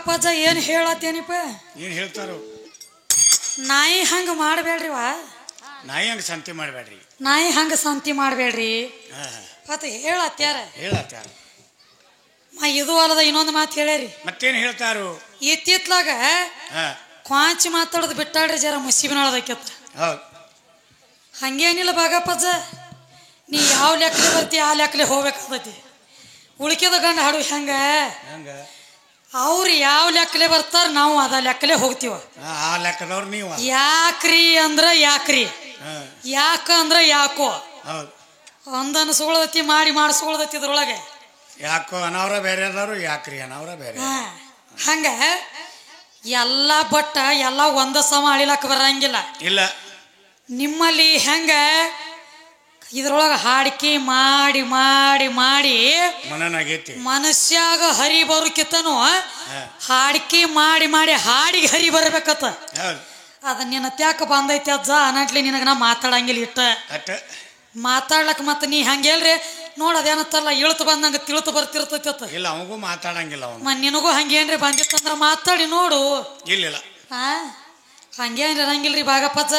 ಬಾಗಪ್ಪಜ್ಜ ಏನು ಹೇಳತ್ತೇನಿಪ್ಪ? ಏನು ಹೇಳ್ತಾರೋ? ನಾಯಿ ಹಂಗ ಮಾಡಬೇಡ್ರಿವ. ನಾಯಿ ಹಂಗೆ ಸಂತಿ ಮಾಡಬೇಡ್ರಿ. ನಾಯಿ ಹಂಗ ಸಂತಿ ಮಾಡಬೇಡ್ರಿ ಮತ್ತೆ ಹೇಳತ್ಯಾರ. ಹೇಳತ್ಯಾರ ಇದು ಅಲ್ಲದ ಇನ್ನೊಂದು ಮಾತು ಹೇಳ್ಯಾರಿ. ಮತ್ತೇನು ಹೇಳ್ತಾರೋ? ಇತ್ತಿತ್ಲಾಗ ಕ್ವಾಂಚಿ ಮಾತಾಡೋದು ಬಿಟ್ಟಾಡ್ರಿ ಜರ ಮುಸಿಬಿನಾಳದಕ್ಕೆತ್ತ. ಹೌದು, ಹಂಗೇನಿಲ್ಲ ಬಾಗಪ್ಪಜ್ಜ, ನೀ ಯಾವ ಲೆಕ್ಕಲೆ ಬರ್ತಿ ಆ ಲೆಕ್ಕಲೆ ಹೋಗ್ಬೇಕಾಗತಿ. ಉಳಿಕೆದ ಗಂಡ ಹಾಡು ಹೆಂಗ ಅವ್ರು ಯಾವ ಲೆಕ್ಕಲೆ ಬರ್ತಾರ ನಾವು ಅದ ಲೆಕ್ಕಲೆ ಹೋಗ್ತೀವ. ಆ ಲೆಕ್ಕದವ್ರು ನೀವು. ಯಾಕ್ರಿ ಅಂದ್ರ ಯಾಕ್ರಿ, ಯಾಕ ಅಂದ್ರ ಯಾಕೋ ಒಂದನ್ನು ಸುಗಳದತಿ ಮಾಡಿ ಮಾಡಿಸ್ಕೊಳ್ದತಿ ಇದ್ರೊಳಗೆ. ಯಾಕೋ ಅನವ್ರ ಬೇರೆ ಅದಾರು, ಯಾಕ್ರಿ ಅನವ್ರ ಬೇರೆ. ಹಂಗ ಎಲ್ಲ ಬಟ್ಟ ಎಲ್ಲ ಒಂದ ಸಮ ಅಳಿಲಕ್ಕ ಬರಂಗಿಲ್ಲ. ಇಲ್ಲ, ನಿಮ್ಮಲ್ಲಿ ಹೆಂಗ ಇದ್ರೊಳಗ ಹಾಡಿಕೆ ಮಾಡಿ ಮಾಡಿ ಮಾಡಿ ಮನನಾಗೈತಿ. ಮನುಷ್ಯಾಗ ಹರಿ ಬರೋಕಿತ್ತನು ಹಾಡಿಕೆ ಮಾಡಿ ಮಾಡಿ ಹಾಡಿಗೆ ಹರಿ ಬರ್ಬೇಕತ್ತ. ಅದ ನಿನ್ನ ತ್ಯಾಕ ಬಂದೈತಿ ಅಜ್ಜ ಅನ್ನಟ್ಲಿ ನಿನಗ ನಾ ಮಾತಾಡಂಗಿಲ್ಲ. ಇಟ್ಟ ಮಾತಾಡ್ಲಕ್ ಮತ್ತ ನೀ ಹಂಗೇಳ್ರಿ ನೋಡ ಅದೇನತ್ತಲ್ಲ ಇಳ್ತು ಬಂದಂಗ ತಿಳ್ತು ಬರ್ತಿರ್ತೈತಿ. ಇಲ್ಲ, ಅವಗೂ ಮಾತಾಡಂಗಿಲ್ಲ. ನಿನಗೂ ಹಂಗೇನ್ರಿ ಬಂದಿತ್ತಂದ್ರ ಮಾತಾಡಿ ನೋಡು. ಇಲ್ಲ ಹಂಗೇನ್ರಿ ಇರಂಗಿಲ್ರಿ ಬಾಗಪ್ಪಜ್ಜ.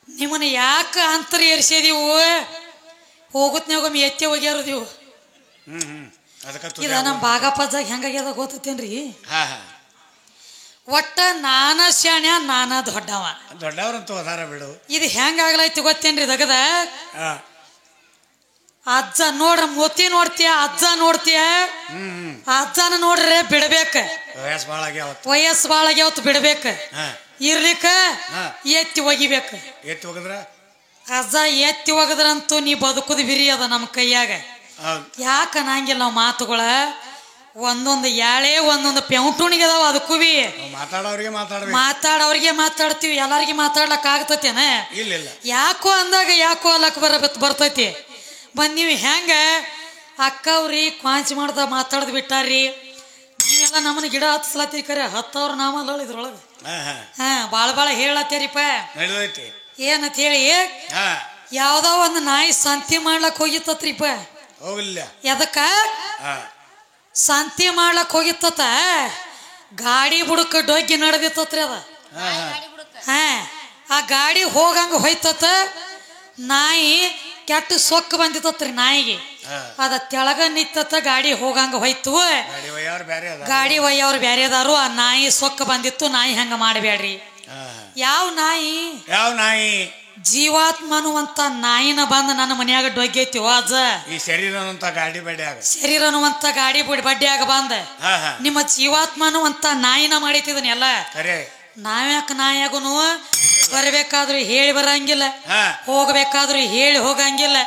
ನಿಮ್ಮನ್ನ ಯಾಕ ಅಂತರ ಏರ್ಸಿದೀವು? ಹೋಗುತ್ನಾಗೊಮ್ಮೆ ಎತ್ತೆ ಹೋಗ್ಯಾರದೀವು. ಇದ ನಮ್ಮ ಬಾಗಪ್ಪಜ್ಜ ಹೆಂಗಾಗ್ಯದ ಗೊತ್ತೇನ್ರಿ? ಒಟ್ಟ ನಾನ ಶಾಣ್ಯ ನಾನ ದೊಡ್ಡವ. ದೊಡ್ಡವ್ರಂತೂ ಅದಾರ ಬಿಡು. ಇದು ಹೆಂಗಾಗ್ಲೈತಿ ಗೊತ್ತೇನ್ರಿ? ದಗದ ಅಜ್ಜ ನೋಡ್ರ ಮೊತ್ತಿ ನೋಡ್ತೀಯ, ಅಜ್ಜ ನೋಡ್ತೀಯ. ಅಜ್ಜನ ನೋಡ್ರೆ ಬಿಡ್ಬೇಕ, ವಯಸ್ಸು ಬಾಳ ಆಗ್ಯಾವತ್ತು ಬಿಡ್ಬೇಕ. ಇರ್ಲಿಕ್ಕ ಎತ್ತಿ ಒಗಿಬೇಕ. ಎತ್ತಿ ಒಗದ್ರ ಅಜ್ಜ ಎತ್ತಿ ಒಗದ್ರಂತೂ ನೀ ಬದುಕುದು ಬಿರಿ ಅದ ನಮ್ಮ ಕೈಯಾಗ. ಯಾಕ ಅನ್ನಂಗಿಲ್ಲ ನಾವು ಮಾತುಗಳ. ಒಂದೊಂದು ಯಾಳೆ ಒಂದೊಂದು ಪೆಂಟುಣಿಗೆ ಅದಾವ. ಅದಕ್ಕೂ ಬಿ ಮಾತಾಡೋರಿಗೆ ಮಾತಾಡ್ತೀವಿ, ಎಲ್ಲಾರಿಗೆ ಮಾತಾಡ್ಲಕ್ ಆಗ್ತತೇನ? ಇಲ್ಲ. ಯಾಕೋ ಅಂದಾಗ ಯಾಕೋ ಅಲ್ಲಕ್ ಬರ್ತೈತಿ. ನೀವು ಹೆಂಗ ಅಕ್ಕವ್ರಿ ಕ್ವಾಂಚಿ ಮಾಡ್ದ ಮಾತಾಡ್ದು ಬಿಟ್ಟಾರ್ರಿ. ನೀವೆಲ್ಲ ನಮ್ಮನ್ನ ಗಿಡ ಹತ್ಸ್ಲತ್ತಿ ಕರೆ ಹತ್ತವ್ರ ನಾವಲ್ಲ ಇದ್ರೊಳಗ. ಬಾಳ ಹೇಳತ್ತೇರಿಪ್ಪ. ಏನಂತ ಹೇಳಿ ಯಾವ್ದೋ ಒಂದು ನಾಯಿ ಸಂತಿ ಮಾಡ್ಲಕ್ ಹೋಗಿತ್ತತ್ರಿಪ್ಪ. ಎದಕ್ಕ ಸಂತಿ ಮಾಡ್ಲಕ್ ಹೋಗಿತ್ತ? ಗಾಡಿ ಬುಡಕ ಡೊಗ್ಗಿ ನಡೆದಿತ್ತತ್ರಿ ಅದ. ಆ ಗಾಡಿ ಹೋಗಂಗ ಹೋಯ್ತತ. ನಾಯಿ ಕೆಟ್ಟ ಸೊಕ್ಕ ಬಂದಿತ್ತತ್ರಿ ನಾಯಿಗೆ. ಅದ ತೆಳಗ ನಿತ್ತತ್ತ, ಗಾಡಿ ಹೋಗಂಗ ಹೋಯ್ತು. ಗಾಡಿ ಒಯ್ಯವ್ರು ಬ್ಯಾರೆ ಅದಾರು. ಆ ನಾಯಿ ಸೊಕ್ಕ ಬಂದಿತ್ತು. ನಾಯಿ ಹಂಗ ಮಾಡಬೇಡ್ರಿ. ಯಾವ ನಾಯಿ? ಜೀವಾತ್ಮ ಅನ್ನುವಂತ ನಾಯಿನ ಬಂದ ನನ್ನ ಮನ್ಯಾಗ ಡೊಗ್ಗೈತಿ ಅಜ್ಜ. ಈ ಶರೀರ ಅನ್ನುವಂತ ಗಾಡಿ ಬಡ್ಡಿಯಾಗ ಬಂದ ನಿಮ್ಮ ಜೀವಾತ್ಮ ಅನ್ನುವಂತ ನಾಯಿನ ಮಾಡೈತಿದನೆಲ್ಲ. ನಾವ್ಯಾಕ ನಾಯಾಗುನು ಬರ್ಬೇಕಾದ್ರೂ ಹೇಳಿ ಬರಂಗಿಲ್ಲ, ಹೋಗ್ಬೇಕಾದ್ರೂ ಹೇಳಿ ಹೋಗಂಗಿಲ್ಲ.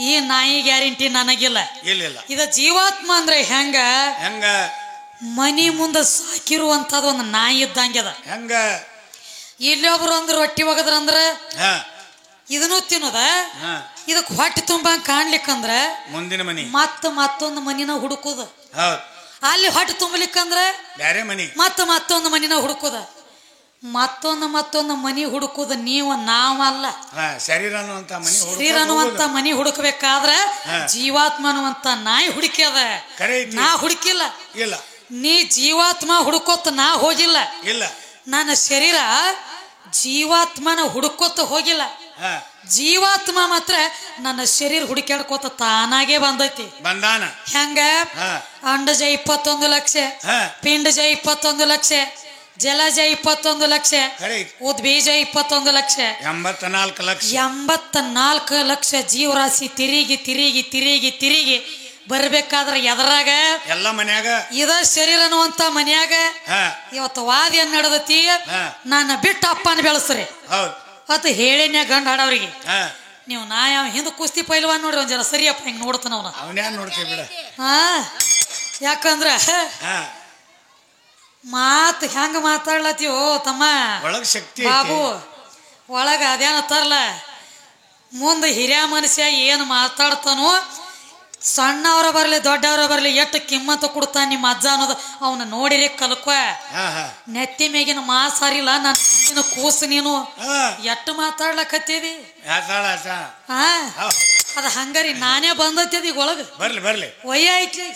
ಈ ನಾಯಿ ಗ್ಯಾರಂಟಿ ನನಗಿಲ್ಲ. ಇದ ಜೀವಾತ್ಮ ಅಂದ್ರೆ ಹೆಂಗ ಮನಿ ಮುಂದ ಸಾಕಿರುವಂತದ ಒಂದು ನಾಯಿ ಇದ್ದಂಗ್ಯದ. ಇಲ್ಲೊಬ್ರು ಅಂದ್ರ ರೊಟ್ಟಿ ಒಗದ್ರಂದ್ರ ಇದನ್ನು ತಿನ್ನೋದ. ಇದಕ್ ಹೊಟ್ಟೆ ತುಂಬ ಕಾಣ್ಲಿಕ್ಕಂದ್ರ ಮುಂದಿನ ಮನಿ ಮತ್ತೊಂದು ಮನಿನ ಹುಡುಕುದ. ಅಲ್ಲಿ ಹೊಟ್ಟೆ ತುಂಬಲಿಕ್ಕಂದ್ರ ಮತ್ತೊಂದು ಮನಿನ ಹುಡುಕುದ. ಮತ್ತೊಂದು ಮನಿ ಹುಡುಕುದ. ನೀವು ನಾವಲ್ಲ. ಶರೀರ ಅನ್ನುವಂತ ಮನಿ ಹುಡುಕಬೇಕಾದ್ರ ಜೀವಾತ್ಮ ಅನ್ನುವಂತ ನಾಯಿ ಹುಡುಕ್ಯದ. ನಾ ಹುಡುಕಿಲ್ಲ. ನೀ ಜೀವಾತ್ಮ ಹುಡುಕೋತ ನಾ ಹೋಗಿಲ್ಲ. ನನ್ನ ಶರೀರ ಜೀವಾತ್ಮನ ಹುಡುಕೋತ ಹೋಗಿಲ್ಲ. ಜೀವಾತ್ಮ ಮಾತ್ರ ನನ್ನ ಶರೀರ ಹುಡುಕ್ಯಾಡ್ಕೋತ ತಾನಾಗೆ ಬಂದೈತಿ. ಹೆಂಗ? ಅಂಡಜ 21 ಲಕ್ಷ, ಪಿಂಡಜ 21 ಲಕ್ಷ, ಜಲಜ 21 ಲಕ್ಷ, ಉದ್ಬೀಜ 21 ಲಕ್ಷ, 84 ಲಕ್ಷ ಜೀವರಾಶಿ ತಿರುಗಿ ತಿರುಗಿ ತಿರುಗಿ ತಿರುಗಿ ಬರ್ಬೇಕಾದ್ರ ಎದರಾಗ ಎಲ್ಲ ಮನ್ಯಾಗ ಇದ ಶರೀರ ಅನ್ನುವಂತ ಮನ್ಯಾಗ ಇವತ್ತು ವಾದಿ ಏನ್ ನಡೆದತಿ. ನನ್ನ ಬಿಟ್ಟು ಅಪ್ಪನ ಬೆಳೆಸ್ರಿ ಅತ್ ಹೇಳಿನ್ಯ ಗಂಡ ಹಾಡವ್ರಿಗೆ. ನೀವು ನಾ ಯಾವ ಹಿಂದ ಕುಸ್ತಿ ಪೈಲ್ವಾನ್ ನೋಡ್ರಿ ಒಂದ್ ಜನ ಸರಿಯಪ್ಪ ಹಿಂಗ್ ನೋಡ್ತಾನ ಯಾಕಂದ್ರ ಮಾತ್ ಹೆಂಗ ಮಾತಾಡ್ಲತ್ತೀವೋ ತಮ್ಮ ಬಾಬು. ಒಳಗ ಅದೇನತ್ತಾರಲ್ಲ, ಮುಂದೆ ಹಿರಿಯ ಮನುಷ್ಯ ಏನು ಮಾತಾಡ್ತಾನೋ ಸಣ್ಣವರ ಬರ್ಲಿ ದೊಡ್ಡವರ ಬರ್ಲಿ ಎಷ್ಟು ಕಿಮ್ಮತ್ತು ಕೊಡ್ತಾನ ನಿಮ್ಮ ಅಜ್ಜ ಅನ್ನೋದು ಅವನ ನೋಡಿರಿ ಕಲ್ಕೊ. ನೆತ್ತಿ ಮೇಗಿನ ಮಾಸಾರಿಲ್ಲ ನನ್ನ ಕೂಸು ನೀನು ಎಷ್ಟು ಮಾತಾಡ್ಲಕತ್ತೀವಿ. ಅದ ಹಂಗಾರಿ ನಾನೇ ಬಂದತ್ತೀಗ ಒಳಗ ಬರ್ಲಿ ಒಯ್ಯ ಐತಿ.